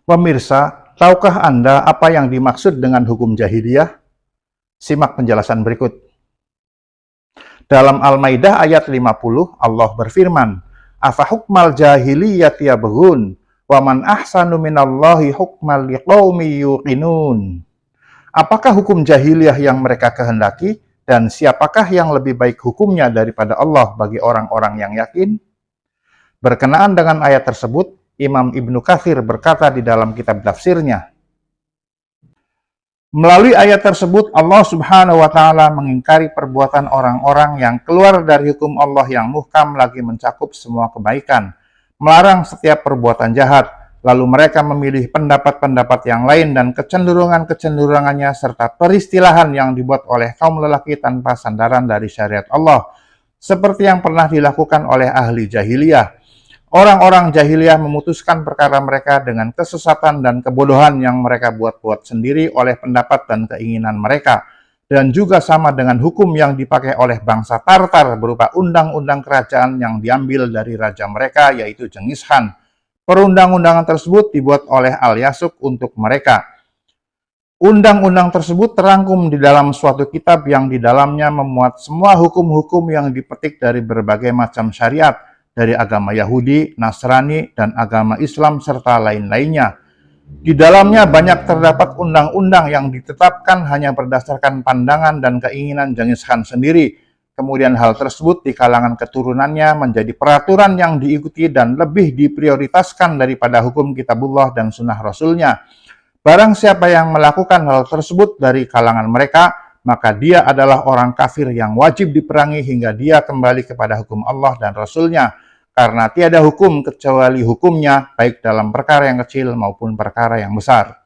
Pemirsa, tahukah Anda apa yang dimaksud dengan hukum jahiliyah? Simak penjelasan berikut. Dalam Al-Maidah ayat 50, Allah berfirman, "Afa hukmal jahiliyati yabghun, wa man ahsanu minallahi hukmal liqaumi yuqinun." Apakah hukum jahiliyah yang mereka kehendaki, dan siapakah yang lebih baik hukumnya daripada Allah bagi orang-orang yang yakin? Berkenaan dengan ayat tersebut, Imam Ibnu Katsir berkata di dalam kitab tafsirnya, melalui ayat tersebut Allah Subhanahu wa taala mengingkari perbuatan orang-orang yang keluar dari hukum Allah yang muhkam lagi mencakup semua kebaikan, melarang setiap perbuatan jahat, lalu mereka memilih pendapat-pendapat yang lain dan kecenderungan-kecenderungannya serta peristilahan yang dibuat oleh kaum lelaki tanpa sandaran dari syariat Allah, seperti yang pernah dilakukan oleh ahli jahiliyah. Orang-orang jahiliyah memutuskan perkara mereka dengan kesesatan dan kebodohan yang mereka buat-buat sendiri oleh pendapat dan keinginan mereka. Dan juga sama dengan hukum yang dipakai oleh bangsa Tartar berupa undang-undang kerajaan yang diambil dari raja mereka, yaitu Genghis Khan. Perundang-undangan tersebut dibuat oleh Al-Yasuk untuk mereka. Undang-undang tersebut terangkum di dalam suatu kitab yang di dalamnya memuat semua hukum-hukum yang dipetik dari berbagai macam syariat, dari agama Yahudi, Nasrani, dan agama Islam, serta lain-lainnya. Di dalamnya banyak terdapat undang-undang yang ditetapkan hanya berdasarkan pandangan dan keinginan Genghis Khan sendiri. Kemudian hal tersebut di kalangan keturunannya menjadi peraturan yang diikuti dan lebih diprioritaskan daripada hukum kitabullah dan sunnah Rasulnya. Barang siapa yang melakukan hal tersebut dari kalangan mereka, maka dia adalah orang kafir yang wajib diperangi hingga dia kembali kepada hukum Allah dan Rasulnya, karena tiada hukum kecuali hukumnya, baik dalam perkara yang kecil maupun perkara yang besar.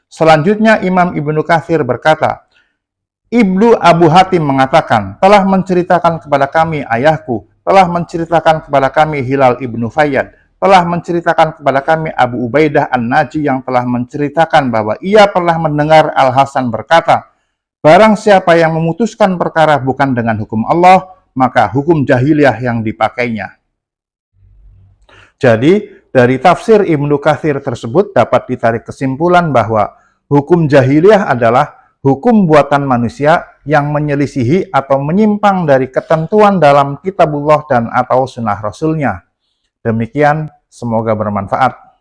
Selanjutnya Imam Ibnu Katsir berkata, Ibnu Abu Hatim mengatakan, telah menceritakan kepada kami ayahku, telah menceritakan kepada kami Hilal ibnu Fayyad, telah menceritakan kepada kami Abu Ubaidah An-Naji yang telah menceritakan bahwa ia pernah mendengar Al-Hasan berkata, barang siapa yang memutuskan perkara bukan dengan hukum Allah, maka hukum jahiliyah yang dipakainya. Jadi, dari tafsir Ibnu Katsir tersebut dapat ditarik kesimpulan bahwa hukum jahiliyah adalah hukum buatan manusia yang menyelisihi atau menyimpang dari ketentuan dalam kitabullah dan atau sunnah Rasulnya. Demikian, semoga bermanfaat.